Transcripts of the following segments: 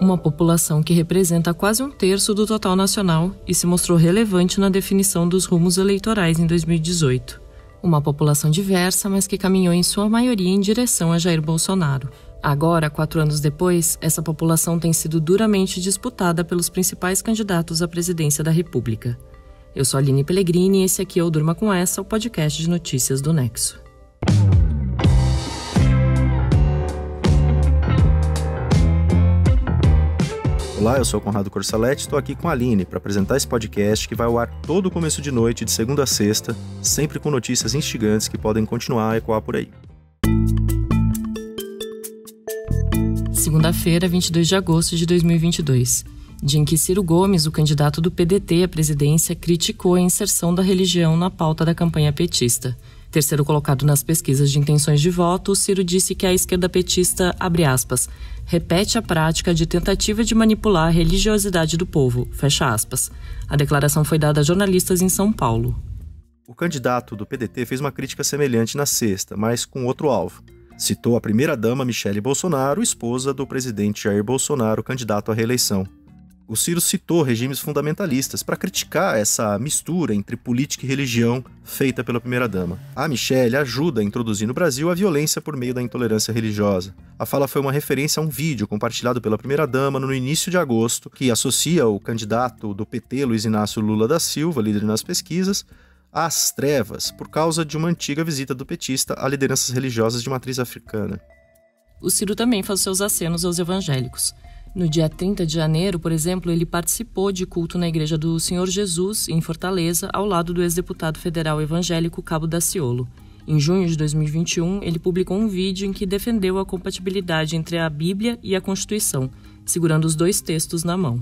uma população que representa quase um terço do total nacional e se mostrou relevante na definição dos rumos eleitorais em 2018. Uma população diversa, mas que caminhou em sua maioria em direção a Jair Bolsonaro. Agora, 4 anos depois, essa população tem sido duramente disputada pelos principais candidatos à presidência da República. Eu sou a Aline Pellegrini e esse aqui é o Durma Com Essa, o podcast de notícias do Nexo. Olá, eu sou o Conrado Corsaletti e estou aqui com a Aline para apresentar esse podcast que vai ao ar todo começo de noite, de segunda a sexta, sempre com notícias instigantes que podem continuar a ecoar por aí. Segunda-feira, 22 de agosto de 2022, dia em que Ciro Gomes, o candidato do PDT à presidência, criticou a inserção da religião na pauta da campanha petista. Terceiro colocado nas pesquisas de intenções de voto, Ciro disse que a esquerda petista, abre aspas, repete a prática de tentativa de manipular a religiosidade do povo, fecha aspas. A declaração foi dada a jornalistas em São Paulo. O candidato do PDT fez uma crítica semelhante na sexta, mas com outro alvo. Citou a primeira-dama Michele Bolsonaro, esposa do presidente Jair Bolsonaro, candidato à reeleição. O Ciro citou regimes fundamentalistas para criticar essa mistura entre política e religião feita pela primeira-dama. A Michele ajuda a introduzir no Brasil a violência por meio da intolerância religiosa. A fala foi uma referência a um vídeo compartilhado pela primeira-dama no início de agosto, que associa o candidato do PT, Luiz Inácio Lula da Silva, líder nas pesquisas, às trevas, por causa de uma antiga visita do petista a lideranças religiosas de matriz africana. O Ciro também faz seus acenos aos evangélicos. No dia 30 de janeiro, por exemplo, ele participou de culto na Igreja do Senhor Jesus, em Fortaleza, ao lado do ex-deputado federal evangélico Cabo Daciolo. Em junho de 2021, ele publicou um vídeo em que defendeu a compatibilidade entre a Bíblia e a Constituição, segurando os 2 textos na mão.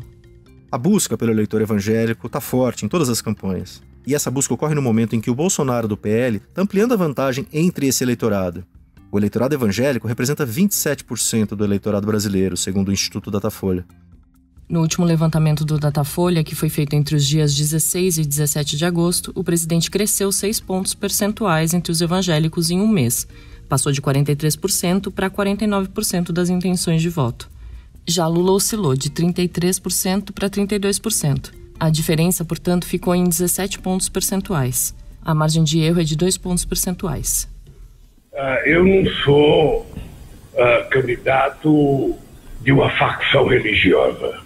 A busca pelo eleitor evangélico está forte em todas as campanhas. E essa busca ocorre no momento em que o Bolsonaro do PL está ampliando a vantagem entre esse eleitorado. O eleitorado evangélico representa 27% do eleitorado brasileiro, segundo o Instituto Datafolha. No último levantamento do Datafolha, que foi feito entre os dias 16 e 17 de agosto, o presidente cresceu 6 pontos percentuais entre os evangélicos em um mês. Passou de 43% para 49% das intenções de voto. Já Lula oscilou de 33% para 32%. A diferença, portanto, ficou em 17 pontos percentuais. A margem de erro é de 2 pontos percentuais. Eu não sou candidato de uma facção religiosa.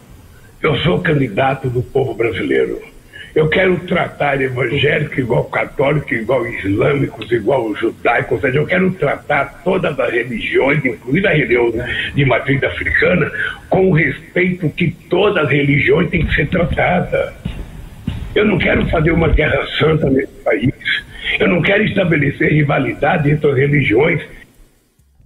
Eu sou candidato do povo brasileiro. Eu quero tratar evangélico igual católico, igual islâmicos, igual judaicos. Ou seja, eu quero tratar todas as religiões, incluindo a religião de matriz africana, com o respeito que todas as religiões têm que ser tratadas. Eu não quero fazer uma guerra santa nesse país. Eu não quero estabelecer rivalidade entre as religiões.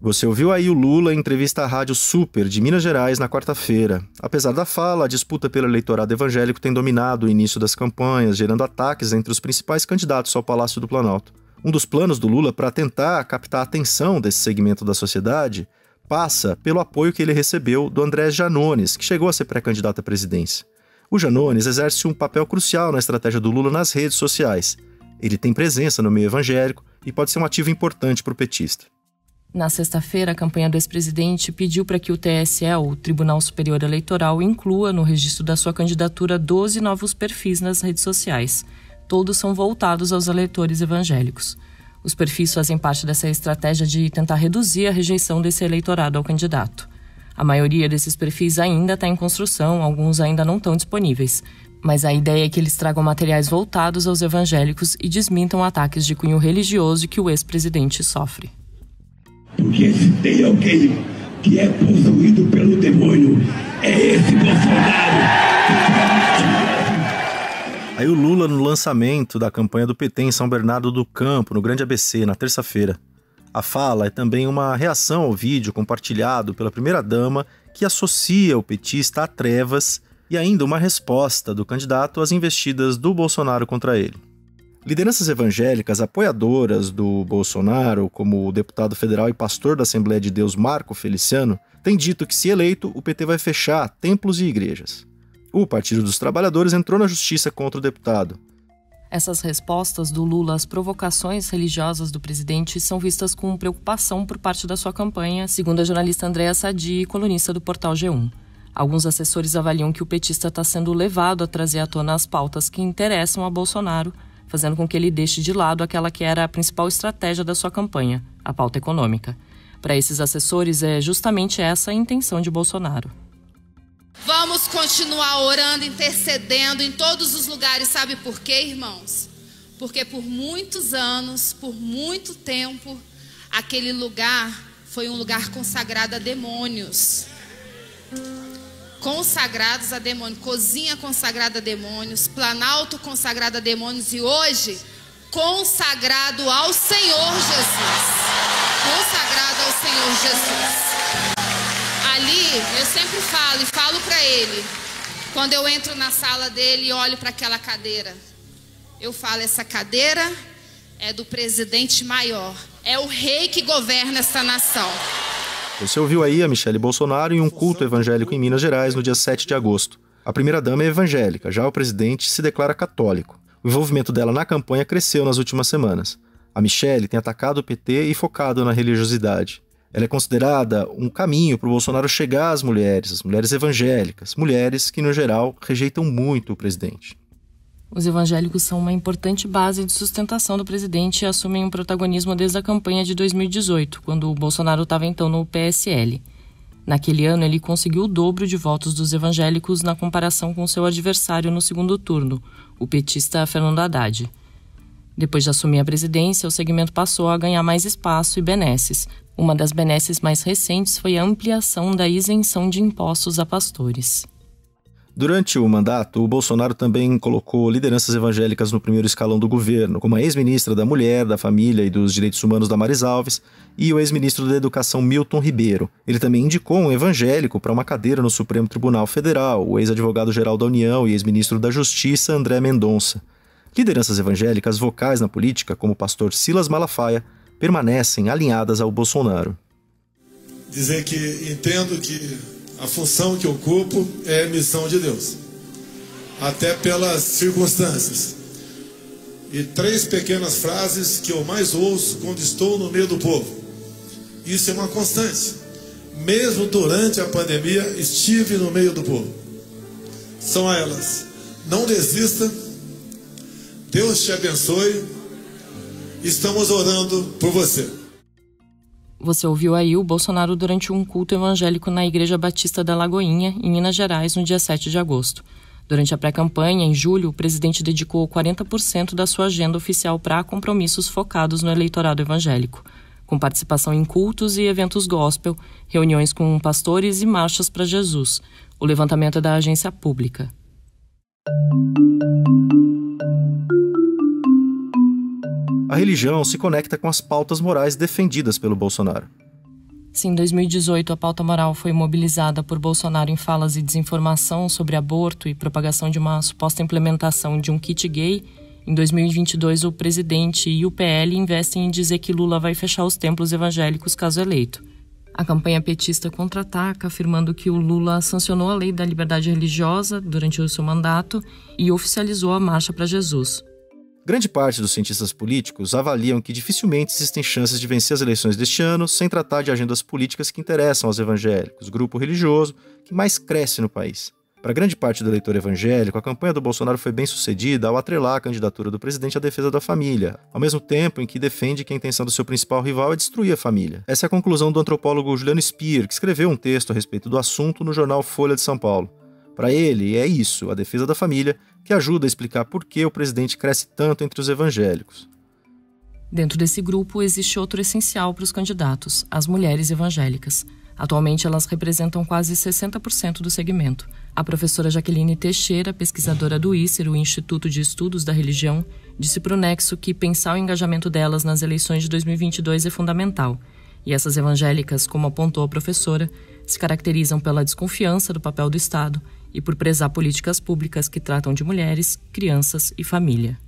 Você ouviu aí o Lula em entrevista à Rádio Super de Minas Gerais na quarta-feira. Apesar da fala, a disputa pelo eleitorado evangélico tem dominado o início das campanhas, gerando ataques entre os principais candidatos ao Palácio do Planalto. Um dos planos do Lula para tentar captar a atenção desse segmento da sociedade passa pelo apoio que ele recebeu do Andrés Janones, que chegou a ser pré-candidato à presidência. O Janones exerce um papel crucial na estratégia do Lula nas redes sociais. Ele tem presença no meio evangélico e pode ser um ativo importante para o petista. Na sexta-feira, a campanha do ex-presidente pediu para que o TSE, o Tribunal Superior Eleitoral, inclua no registro da sua candidatura 12 novos perfis nas redes sociais. Todos são voltados aos eleitores evangélicos. Os perfis fazem parte dessa estratégia de tentar reduzir a rejeição desse eleitorado ao candidato. A maioria desses perfis ainda está em construção, alguns ainda não estão disponíveis. Mas a ideia é que eles tragam materiais voltados aos evangélicos e desmintam ataques de cunho religioso que o ex-presidente sofre. Porque se tem alguém que é possuído pelo demônio, é esse Bolsonaro. Aí o Lula no lançamento da campanha do PT em São Bernardo do Campo, no Grande ABC, na terça-feira. A fala é também uma reação ao vídeo compartilhado pela primeira-dama que associa o petista a trevas e ainda uma resposta do candidato às investidas do Bolsonaro contra ele. Lideranças evangélicas apoiadoras do Bolsonaro, como o deputado federal e pastor da Assembleia de Deus Marco Feliciano, têm dito que, se eleito, o PT vai fechar templos e igrejas. O Partido dos Trabalhadores entrou na justiça contra o deputado. Essas respostas do Lula às provocações religiosas do presidente são vistas com preocupação por parte da sua campanha, segundo a jornalista Andréa Sadi, colunista do portal G1. Alguns assessores avaliam que o petista está sendo levado a trazer à tona as pautas que interessam a Bolsonaro, fazendo com que ele deixe de lado aquela que era a principal estratégia da sua campanha, a pauta econômica. Para esses assessores, é justamente essa a intenção de Bolsonaro. Vamos continuar orando, intercedendo em todos os lugares. Sabe por quê, irmãos? Porque por muitos anos, por muito tempo, aquele lugar foi um lugar consagrado a demônios. Consagrados a demônios, cozinha consagrada a demônios, planalto consagrado a demônios e hoje consagrado ao Senhor Jesus. Consagrado ao Senhor Jesus. Ali, eu sempre falo e falo para ele, quando eu entro na sala dele e olho para aquela cadeira, eu falo, essa cadeira é do presidente maior, é o rei que governa essa nação. Você ouviu aí a Michele Bolsonaro em um culto evangélico em Minas Gerais no dia 7 de agosto. A primeira-dama é evangélica, já o presidente se declara católico. O envolvimento dela na campanha cresceu nas últimas semanas. A Michele tem atacado o PT e focado na religiosidade. Ela é considerada um caminho para o Bolsonaro chegar às mulheres, as mulheres evangélicas, mulheres que, no geral, rejeitam muito o presidente. Os evangélicos são uma importante base de sustentação do presidente e assumem um protagonismo desde a campanha de 2018, quando o Bolsonaro estava então no PSL. Naquele ano, ele conseguiu o dobro de votos dos evangélicos na comparação com seu adversário no segundo turno, o petista Fernando Haddad. Depois de assumir a presidência, o segmento passou a ganhar mais espaço e benesses. Uma das benesses mais recentes foi a ampliação da isenção de impostos a pastores. Durante o mandato, o Bolsonaro também colocou lideranças evangélicas no primeiro escalão do governo, como a ex-ministra da Mulher, da Família e dos Direitos Humanos, Damares Alves, e o ex-ministro da Educação, Milton Ribeiro. Ele também indicou um evangélico para uma cadeira no Supremo Tribunal Federal, o ex-advogado-geral da União e ex-ministro da Justiça, André Mendonça. Lideranças evangélicas vocais na política, como o pastor Silas Malafaia, permanecem alinhadas ao Bolsonaro. Dizer que entendo que a função que ocupo é missão de Deus, até pelas circunstâncias. E 3 pequenas frases que eu mais ouço quando estou no meio do povo. Isso é uma constante. Mesmo durante a pandemia, estive no meio do povo. São elas: não desista, Deus te abençoe, estamos orando por você. Você ouviu aí o Bolsonaro durante um culto evangélico na Igreja Batista da Lagoinha, em Minas Gerais, no dia 7 de agosto. Durante a pré-campanha, em julho, o presidente dedicou 40% da sua agenda oficial para compromissos focados no eleitorado evangélico, com participação em cultos e eventos gospel, reuniões com pastores e marchas para Jesus. O levantamento é da agência pública. A religião se conecta com as pautas morais defendidas pelo Bolsonaro. Sim, em 2018, a pauta moral foi mobilizada por Bolsonaro em falas e desinformação sobre aborto e propagação de uma suposta implementação de um kit gay. Em 2022, o presidente e o PL investem em dizer que Lula vai fechar os templos evangélicos caso eleito. A campanha petista contra-ataca, afirmando que o Lula sancionou a lei da liberdade religiosa durante o seu mandato e oficializou a Marcha para Jesus. Grande parte dos cientistas políticos avaliam que dificilmente existem chances de vencer as eleições deste ano sem tratar de agendas políticas que interessam aos evangélicos, grupo religioso que mais cresce no país. Para grande parte do eleitor evangélico, a campanha do Bolsonaro foi bem sucedida ao atrelar a candidatura do presidente à defesa da família, ao mesmo tempo em que defende que a intenção do seu principal rival é destruir a família. Essa é a conclusão do antropólogo Juliano Spier, que escreveu um texto a respeito do assunto no jornal Folha de São Paulo. Para ele, é isso, a defesa da família, que ajuda a explicar por que o presidente cresce tanto entre os evangélicos. Dentro desse grupo, existe outro essencial para os candidatos, as mulheres evangélicas. Atualmente, elas representam quase 60% do segmento. A professora Jaqueline Teixeira, pesquisadora do ICER, o Instituto de Estudos da Religião, disse para o Nexo que pensar o engajamento delas nas eleições de 2022 é fundamental. E essas evangélicas, como apontou a professora, se caracterizam pela desconfiança do papel do Estado e por prezar políticas públicas que tratam de mulheres, crianças e família.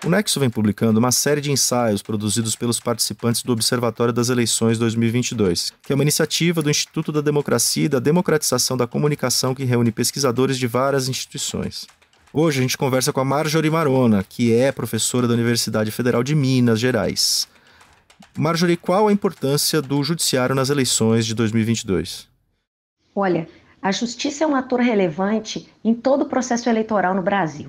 O Nexo vem publicando uma série de ensaios produzidos pelos participantes do Observatório das Eleições 2022, que é uma iniciativa do Instituto da Democracia e da Democratização da Comunicação que reúne pesquisadores de várias instituições. Hoje a gente conversa com a Marjorie Marona, que é professora da Universidade Federal de Minas Gerais. Marjorie, qual a importância do judiciário nas eleições de 2022? Olha, a justiça é um ator relevante em todo o processo eleitoral no Brasil.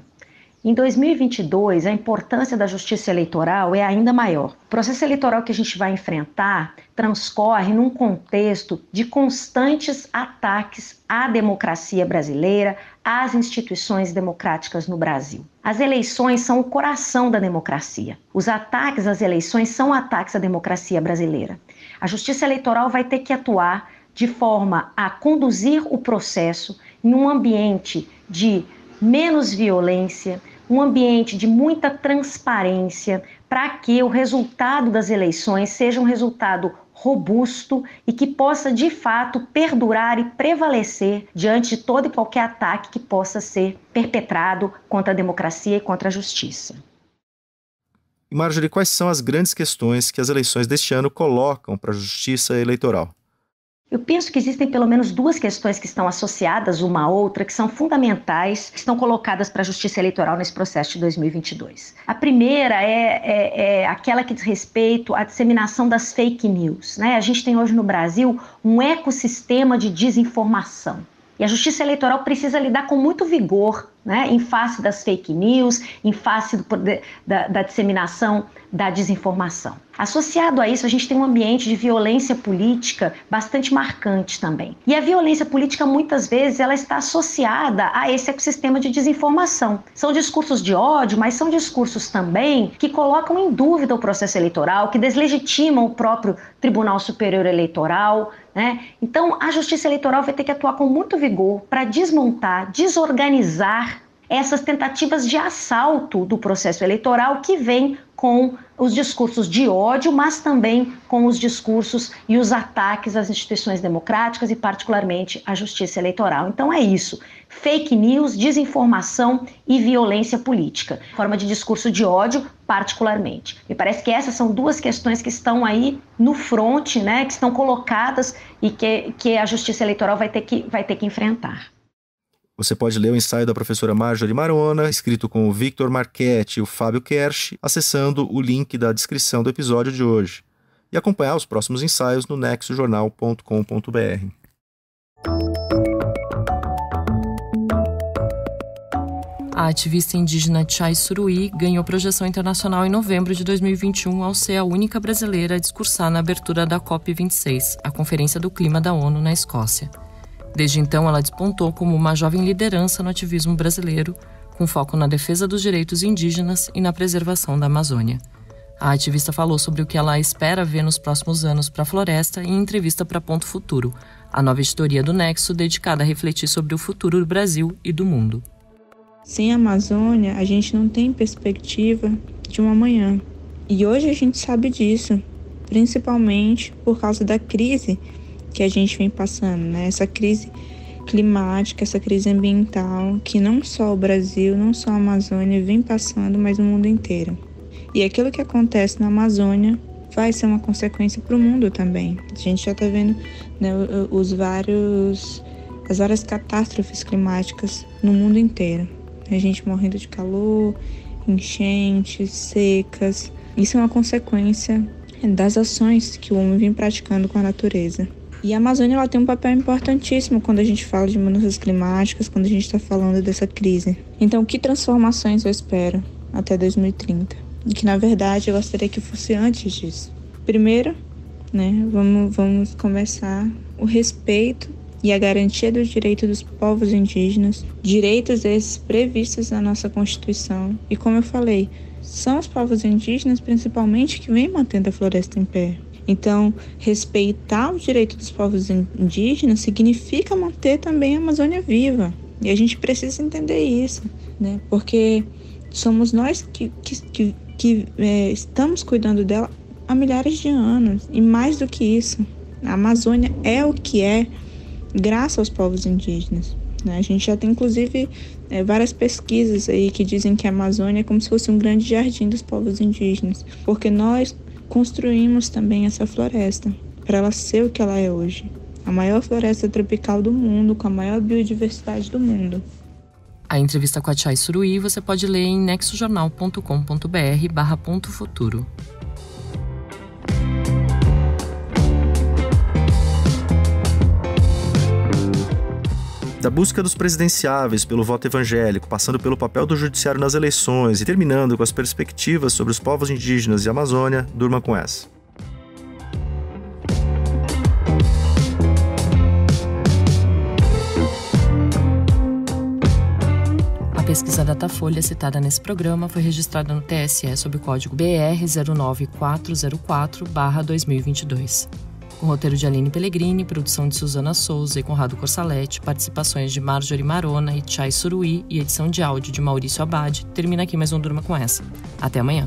Em 2022, a importância da justiça eleitoral é ainda maior. O processo eleitoral que a gente vai enfrentar transcorre num contexto de constantes ataques à democracia brasileira, às instituições democráticas no Brasil. As eleições são o coração da democracia. Os ataques às eleições são ataques à democracia brasileira. A justiça eleitoral vai ter que atuar de forma a conduzir o processo em um ambiente de menos violência, um ambiente de muita transparência, para que o resultado das eleições seja um resultado robusto e que possa, de fato, perdurar e prevalecer diante de todo e qualquer ataque que possa ser perpetrado contra a democracia e contra a justiça. E Marjorie, quais são as grandes questões que as eleições deste ano colocam para a justiça eleitoral? Eu penso que existem pelo menos duas questões que estão associadas uma à outra, que são fundamentais, que estão colocadas para a justiça eleitoral nesse processo de 2022. A primeira é aquela que diz respeito à disseminação das fake news, né? A gente tem hoje no Brasil um ecossistema de desinformação. E a justiça eleitoral precisa lidar com muito vigor, né, em face das fake news, em face da disseminação da desinformação. Associado a isso, a gente tem um ambiente de violência política bastante marcante também. E a violência política, muitas vezes, ela está associada a esse ecossistema de desinformação. São discursos de ódio, mas são discursos também que colocam em dúvida o processo eleitoral, que deslegitimam o próprio Tribunal Superior Eleitoral, né? Então, a Justiça Eleitoral vai ter que atuar com muito vigor para desmontar, desorganizar essas tentativas de assalto do processo eleitoral que vem com os discursos de ódio, mas também com os discursos e os ataques às instituições democráticas e particularmente à justiça eleitoral. Então é isso, fake news, desinformação e violência política, forma de discurso de ódio particularmente. Me parece que essas são duas questões que estão aí no fronte, né, que estão colocadas e que a justiça eleitoral vai ter que enfrentar. Você pode ler o ensaio da professora Marjorie Marona, escrito com o Victor Marchetti e o Fábio Kersh, acessando o link da descrição do episódio de hoje, e acompanhar os próximos ensaios no nexojornal.com.br. A ativista indígena Chay Suruí ganhou projeção internacional em novembro de 2021 ao ser a única brasileira a discursar na abertura da COP26, a Conferência do Clima da ONU na Escócia. Desde então, ela despontou como uma jovem liderança no ativismo brasileiro, com foco na defesa dos direitos indígenas e na preservação da Amazônia. A ativista falou sobre o que ela espera ver nos próximos anos para a floresta em entrevista para Ponto Futuro, a nova editoria do Nexo dedicada a refletir sobre o futuro do Brasil e do mundo. Sem a Amazônia, a gente não tem perspectiva de um amanhã. E hoje a gente sabe disso, principalmente por causa da crise que a gente vem passando, né? Essa crise climática, essa crise ambiental, que não só o Brasil, não só a Amazônia vem passando, mas o mundo inteiro. E aquilo que acontece na Amazônia vai ser uma consequência para o mundo também. A gente já está vendo, né, as várias catástrofes climáticas no mundo inteiro. A gente morrendo de calor, enchentes, secas. Isso é uma consequência das ações que o homem vem praticando com a natureza. E a Amazônia ela tem um papel importantíssimo quando a gente fala de mudanças climáticas, quando a gente está falando dessa crise. Então, que transformações eu espero até 2030? E que, na verdade, eu gostaria que fosse antes disso. Primeiro, né, vamos começar o respeito e a garantia dos direitos dos povos indígenas, direitos esses previstos na nossa Constituição. E, como eu falei, são os povos indígenas, principalmente, que vêm mantendo a floresta em pé. Então, respeitar os direitos dos povos indígenas significa manter também a Amazônia viva. E a gente precisa entender isso, né? Porque somos nós que estamos cuidando dela há milhares de anos. E mais do que isso, a Amazônia é o que é graças aos povos indígenas, né? A gente já tem, inclusive, várias pesquisas aí que dizem que a Amazônia é como se fosse um grande jardim dos povos indígenas. Porque nós construímos também essa floresta para ela ser o que ela é hoje. A maior floresta tropical do mundo, com a maior biodiversidade do mundo. A entrevista com a Chay Suruí você pode ler em nexojornal.com.br/pontofuturo. Da busca dos presidenciáveis pelo voto evangélico, passando pelo papel do judiciário nas eleições e terminando com as perspectivas sobre os povos indígenas e a Amazônia, durma com essa. A pesquisa Datafolha citada nesse programa foi registrada no TSE sob o código BR 09404/2022. Com roteiro de Aline Pellegrini, produção de Suzana Souza e Conrado Corsaletti, participações de Marjorie Marona e Chay Suruí e edição de áudio de Maurício Abad, termina aqui mais um Durma com essa. Até amanhã.